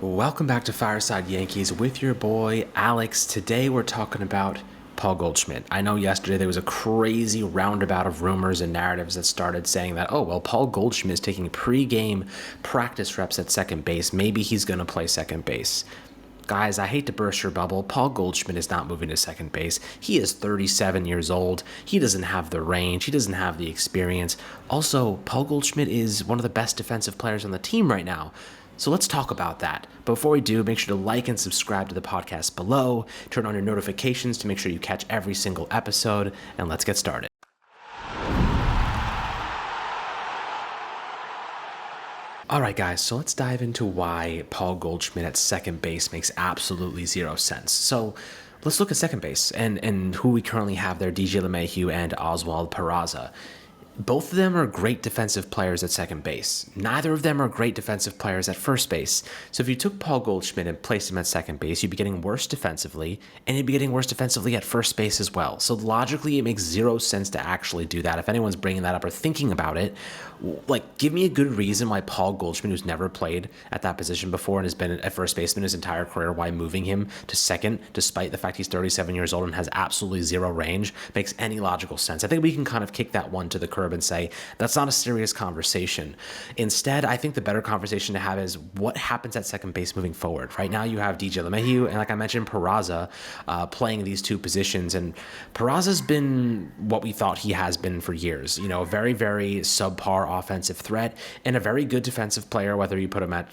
Welcome back to Fireside Yankees with your boy Alex. Today we're talking about Paul Goldschmidt. I know yesterday there was a crazy roundabout of rumors and narratives that started saying that, Paul Goldschmidt is taking pre-game practice reps at second base. Maybe he's going to play second base. Guys, I hate to burst your bubble. Paul Goldschmidt is not moving to second base. He is 37 years old. He doesn't have the range. He doesn't have the experience. Also, Paul Goldschmidt is one of the best defensive players on the team right now. So let's talk about that. Before we do, make sure to like and subscribe to the podcast below. Turn on your notifications to make sure you catch every single episode. And let's get started. All right, guys, so let's dive into why Paul Goldschmidt at second base makes absolutely zero sense. So let's look at second base and who we currently have there, DJ LeMahieu and Oswald Peraza. Both of them are great defensive players at second base. Neither of them are great defensive players at first base. So if you took Paul Goldschmidt and placed him at second base, you'd be getting worse defensively, and you'd be getting worse defensively at first base as well. So logically, it makes zero sense to actually do that. If anyone's bringing that up or thinking about it, give me a good reason why Paul Goldschmidt, who's never played at that position before and has been at first baseman his entire career, why moving him to second, despite the fact he's 37 years old and has absolutely zero range, makes any logical sense. I think we can kind of kick that one to the curb and say, that's not a serious conversation. Instead, I think the better conversation to have is what happens at second base moving forward. Right now, you have DJ LeMahieu and, like I mentioned, Peraza playing these two positions. And Peraza's been what we thought he has been for years. You know, a very, very subpar offensive threat and a very good defensive player, whether you put him at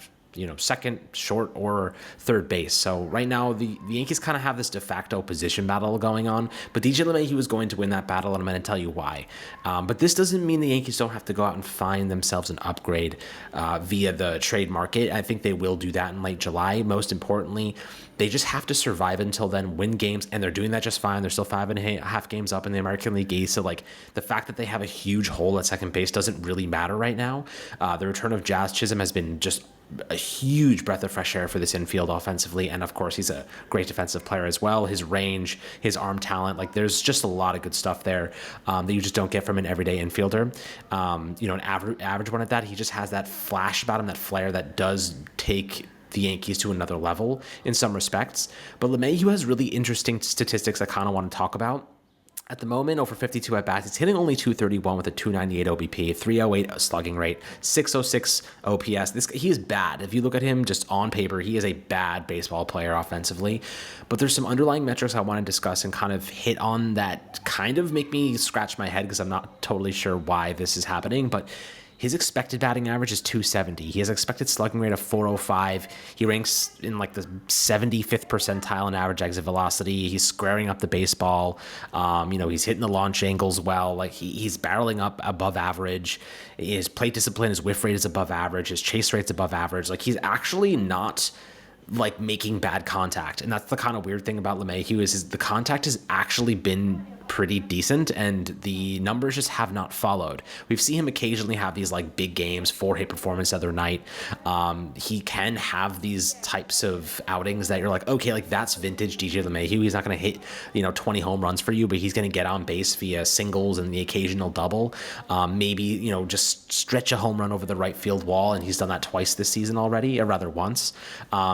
second, short, or third base. So right now, the Yankees kind of have this de facto position battle going on, but DJ LeMahieu is going to win that battle, and I'm going to tell you why. But this doesn't mean the Yankees don't have to go out and find themselves an upgrade via the trade market. I think they will do that in late July. Most importantly, they just have to survive until then, win games, and they're doing that just fine. They're still 5.5 games up in the American League East, so the fact that they have a huge hole at second base doesn't really matter right now. The return of Jazz Chisholm has been just a huge breath of fresh air for this infield offensively, and of course he's a great defensive player as well. His range, his arm talent, there's just a lot of good stuff there that you just don't get from an everyday infielder. An average one at that. He just has that flash about him, that flair that does take the Yankees to another level in some respects. But LeMahieu has really interesting statistics I kind of want to talk about. At the moment, over 52 at-bats, he's hitting only 231 with a 298 OBP, 308 slugging rate, 606 OPS. He is bad. If you look at him just on paper, he is a bad baseball player offensively. But there's some underlying metrics I want to discuss and kind of hit on that kind of make me scratch my head because I'm not totally sure why this is happening. But his expected batting average is 270. He has expected slugging rate of 405. He ranks in the 75th percentile in average exit velocity. He's squaring up the baseball. He's hitting the launch angles well. He's barreling up above average. His plate discipline, his whiff rate is above average. His chase rate's above average. He's actually not making bad contact. And that's the kind of weird thing about LeMahieu is the contact has actually been pretty decent, and the numbers just have not followed. We've seen him occasionally have these big games, 4-hit performance the other night. He can have these types of outings that you're okay, that's vintage DJ LeMahieu. He's not going to hit 20 home runs for you, but he's going to get on base via singles and the occasional double. Maybe just stretch a home run over the right field wall, and he's done that twice this season already, or rather once.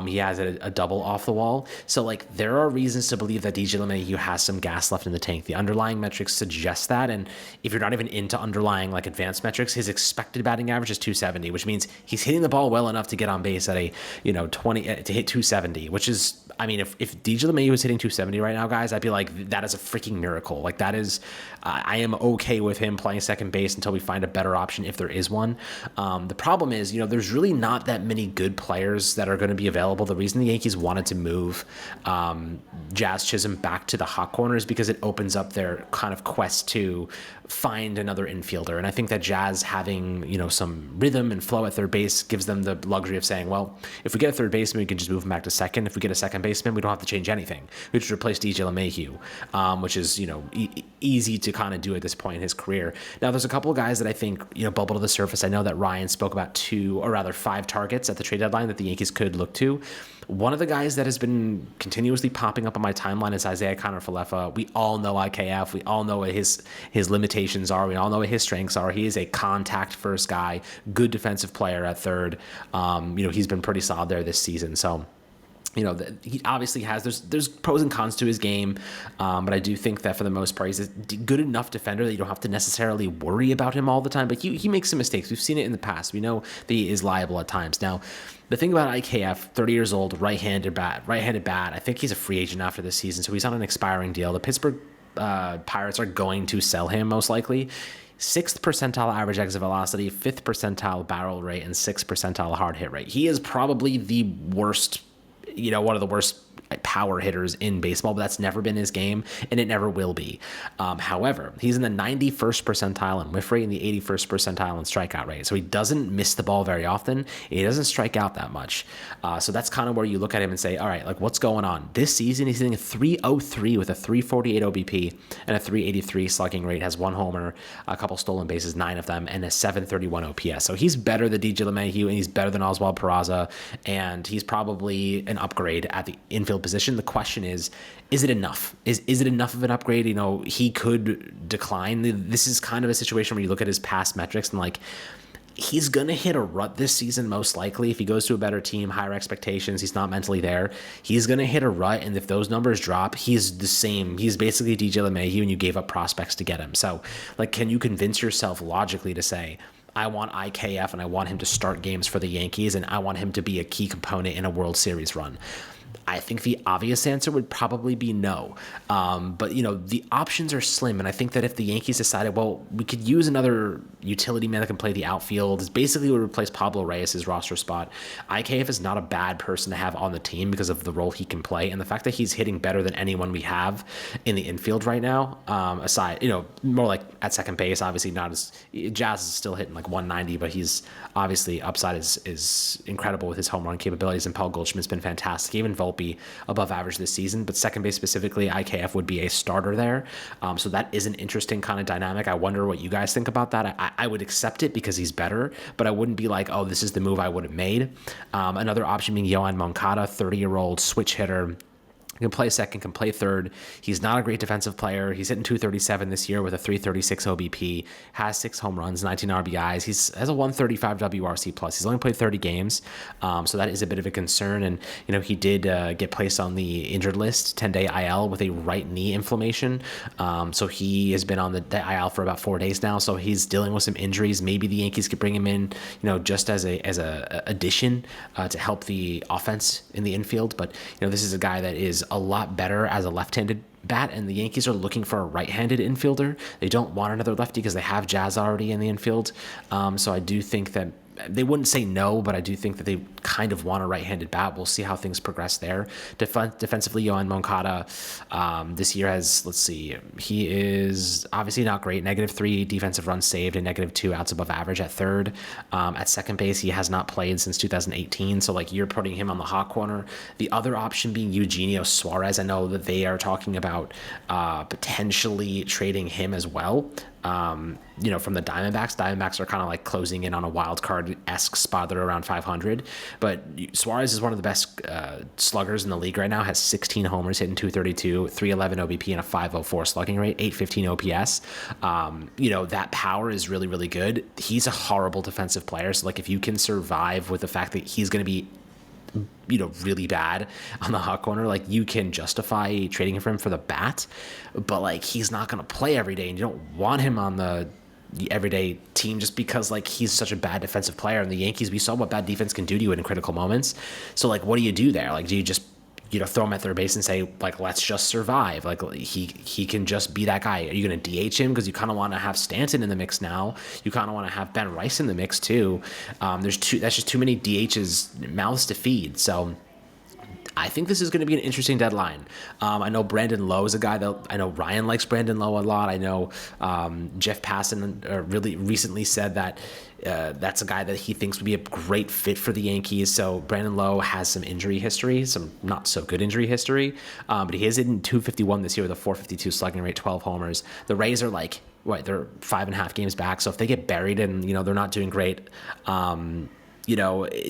He has a double off the wall. So there are reasons to believe that DJ LeMahieu has some gas left in the tank. The underlying metrics suggest that, and if you're not even into underlying advanced metrics, his expected batting average is 270, which means he's hitting the ball well enough to get on base at a 20 to hit 270, which is, if DJ LeMahieu is hitting 270 right now, guys, I'd be that is a freaking miracle. That is, I am okay with him playing second base until we find a better option if there is one. The problem is, there's really not that many good players that are going to be available. The reason the Yankees wanted to move Jazz Chisholm back to the hot corner is because it opens up their kind of quest to find another infielder. And I think that Jazz having, some rhythm and flow at third base gives them the luxury of saying, well, if we get a third baseman, we can just move him back to second. If we get a second baseman, we don't have to change anything. We just replace DJ LeMahieu, which is, easy to kind of do at this point in his career. Now, there's a couple of guys that I think, bubble to the surface. I know that Ryan spoke about 5 targets at the trade deadline that the Yankees could look to. One of the guys that has been continuously popping up on my timeline is Isaiah Kiner-Falefa. We all know IK IKF. We all know what his limitations are. We all know what his strengths are. He is a contact first guy, good defensive player at third. He's been pretty solid there this season. So, he obviously has, there's pros and cons to his game, but I do think that for the most part, he's a good enough defender that you don't have to necessarily worry about him all the time, but he makes some mistakes. We've seen it in the past. We know that he is liable at times. Now, the thing about IKF, 30 years old, right-handed bat, I think he's a free agent after this season, so he's on an expiring deal. The Pittsburgh Pirates are going to sell him most likely. 6th percentile average exit velocity, 5th percentile barrel rate, and 6th percentile hard hit rate. He is probably the worst, one of the worst power hitters in baseball, but that's never been his game, and it never will be. However, he's in the 91st percentile in whiff rate and the 81st percentile in strikeout rate. So he doesn't miss the ball very often. He doesn't strike out that much. So that's kind of where you look at him and say, all right, like what's going on? This season, he's hitting a 303 with a 348 OBP and a 383 slugging rate, has 1 homer, a couple stolen bases, 9 of them, and a 731 OPS. So he's better than DJ LeMahieu, and he's better than Oswald Peraza, and he's probably an upgrade at the infield position. The question is it enough? Is it enough of an upgrade? He could decline. This is kind of a situation where you look at his past metrics and like, he's going to hit a rut this season, most likely. If he goes to a better team, higher expectations, he's not mentally there, he's going to hit a rut. And if those numbers drop, he's the same. He's basically DJ LeMahieu, and you gave up prospects to get him. So like, can you convince yourself logically to say, I want IKF and I want him to start games for the Yankees, and I want him to be a key component in a World Series run? I think the obvious answer would probably be no. But, the options are slim. And I think that if the Yankees decided, well, we could use another utility man that can play the outfield, it basically would replace Pablo Reyes' roster spot. IKF is not a bad person to have on the team because of the role he can play. And the fact that he's hitting better than anyone we have in the infield right now, aside, more like at second base, obviously not as, Jazz is still hitting like 190, but he's obviously upside is incredible with his home run capabilities. And Paul Goldschmidt's been fantastic. Even Volpe above average this season, but second base specifically, IKF would be a starter there. So that is an interesting kind of dynamic. I wonder what you guys think about that. I would accept it because he's better, but I wouldn't be like, oh, this is the move I would have made. Another option being Yoan Moncada, 30-year-old switch hitter. Can play second, can play third. He's not a great defensive player. He's hitting 237 this year with a 336 OBP, has 6 home runs, 19 RBIs. He has a 135 WRC plus. He's only played 30 games, so that is a bit of a concern. And, he did get placed on the injured list, 10-day IL with a right knee inflammation. So he has been on the IL for about 4 days now. So he's dealing with some injuries. Maybe the Yankees could bring him in, just as a addition to help the offense in the infield. But, this is a guy that is a lot better as a left-handed bat, and the Yankees are looking for a right-handed infielder. They don't want another lefty because they have Jazz already in the infield. So I do think that they wouldn't say no, but I do think that they kind of want a right-handed bat. We'll see how things progress there. Defensively, Yoan Moncada this year has, he is obviously not great. -3 defensive runs saved and -2 outs above average at third. At second base, he has not played since 2018, so you're putting him on the hot corner. The other option being Eugenio Suarez. I know that they are talking about potentially trading him as well. From the Diamondbacks. Diamondbacks are kind of like closing in on a wild card-esque spot. They're around 500. But Suarez is one of the best sluggers in the league right now, has 16 homers, hitting 232, 311 OBP, and a 504 slugging rate, 815 OPS. That power is really, really good. He's a horrible defensive player. So, if you can survive with the fact that he's going to be really bad on the hot corner, you can justify trading him for the bat, but he's not going to play every day, and you don't want him on the everyday team just because he's such a bad defensive player. And the Yankees, we saw what bad defense can do to you in critical moments. So what do you do there? Do you just throw him at third base and say let's just survive? He can just be that guy. Are you going to DH him because you kind of want to have Stanton in the mix now? You kind of want to have Ben Rice in the mix too. That's just too many DHs mouths to feed. So I think this is going to be an interesting deadline. I know Brandon Lowe is a guy that I know Ryan likes Brandon Lowe a lot. I know Jeff Passan really recently said that that's a guy that he thinks would be a great fit for the Yankees. So Brandon Lowe has some injury history, some not so good injury history, but he is in 251 this year with a 452 slugging rate, 12 homers. The Rays are they're 5.5 games back. So if they get buried and they're not doing great,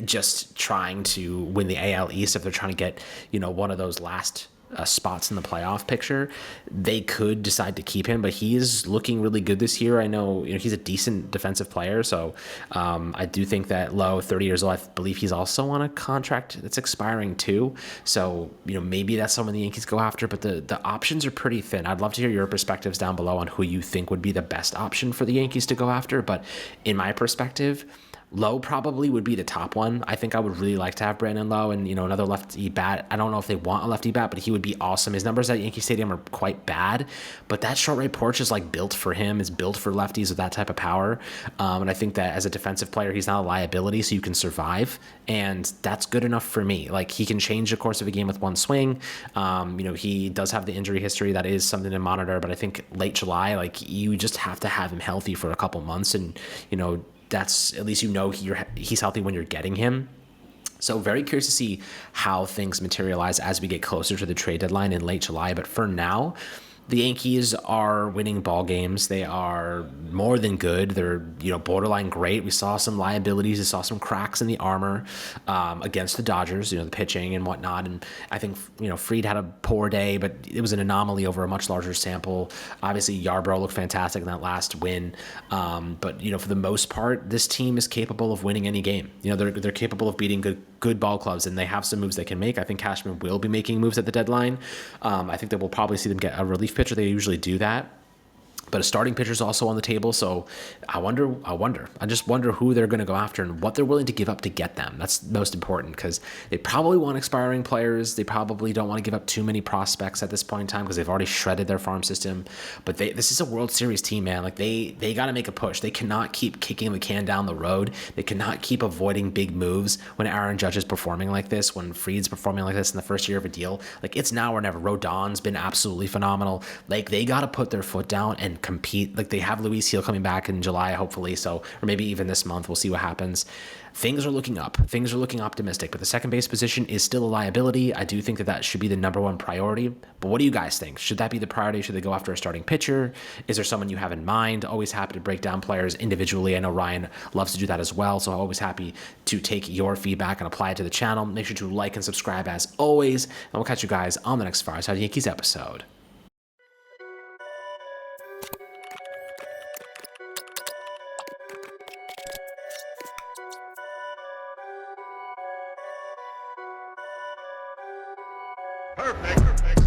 just trying to win the AL East, if they're trying to get one of those last spots in the playoff picture, they could decide to keep him. But he is looking really good this year. I know, he's a decent defensive player, so I do think that Lowe, 30 years old, I believe he's also on a contract that's expiring too. So maybe that's someone the Yankees go after. But the options are pretty thin. I'd love to hear your perspectives down below on who you think would be the best option for the Yankees to go after. But in my perspective, Lowe probably would be the top one. I think I would really like to have Brandon Lowe and, another lefty bat. I don't know if they want a lefty bat, but he would be awesome. His numbers at Yankee Stadium are quite bad, but that short right porch is like built for him. It's built for lefties with that type of power. And I think that as a defensive player, he's not a liability, so you can survive. And that's good enough for me. Like, he can change the course of a game with one swing. He does have the injury history. That is something to monitor, but I think late July, like, you just have to have him healthy for a couple months. And, that's at least he's healthy when you're getting him. So very curious to see how things materialize as we get closer to the trade deadline in late July. But for now, the Yankees are winning ball games. They are more than good. They're, borderline great. We saw some liabilities. We saw some cracks in the armor against the Dodgers, the pitching and whatnot. And I think, Fried had a poor day, but it was an anomaly over a much larger sample. Obviously, Yarbrough looked fantastic in that last win. But, for the most part, this team is capable of winning any game. They're capable of beating good ball clubs, and they have some moves they can make. I think Cashman will be making moves at the deadline. I think that we'll probably see them get a relief pitcher. They usually do that, but a starting pitcher is also on the table. So I just wonder who they're going to go after and what they're willing to give up to get them. That's most important, because they probably want expiring players. They probably don't want to give up too many prospects at this point in time because they've already shredded their farm system. But this is a World Series team, man. Like, they got to make a push. They cannot keep kicking the can down the road. They cannot keep avoiding big moves when Aaron Judge is performing like this, when Fried's performing like this in the first year of a deal. Like, it's now or never. Rodon's been absolutely phenomenal. Like, they got to put their foot down and compete. Like, they have Luis Heel coming back in July, hopefully, or maybe even this month. We'll see what happens. Things are looking up. Things are looking optimistic, but the second base position is still a liability. I do think that should be the number one priority. But what do you guys think? Should that be the priority? Should they go after a starting pitcher? Is there someone you have in mind? Always happy to break down players individually. I know Ryan loves to do that as well, so I'm always happy to take your feedback and apply it to the channel. Make sure to like and subscribe as always, and we'll catch you guys on the next Fireside Yankees episode. Perfect.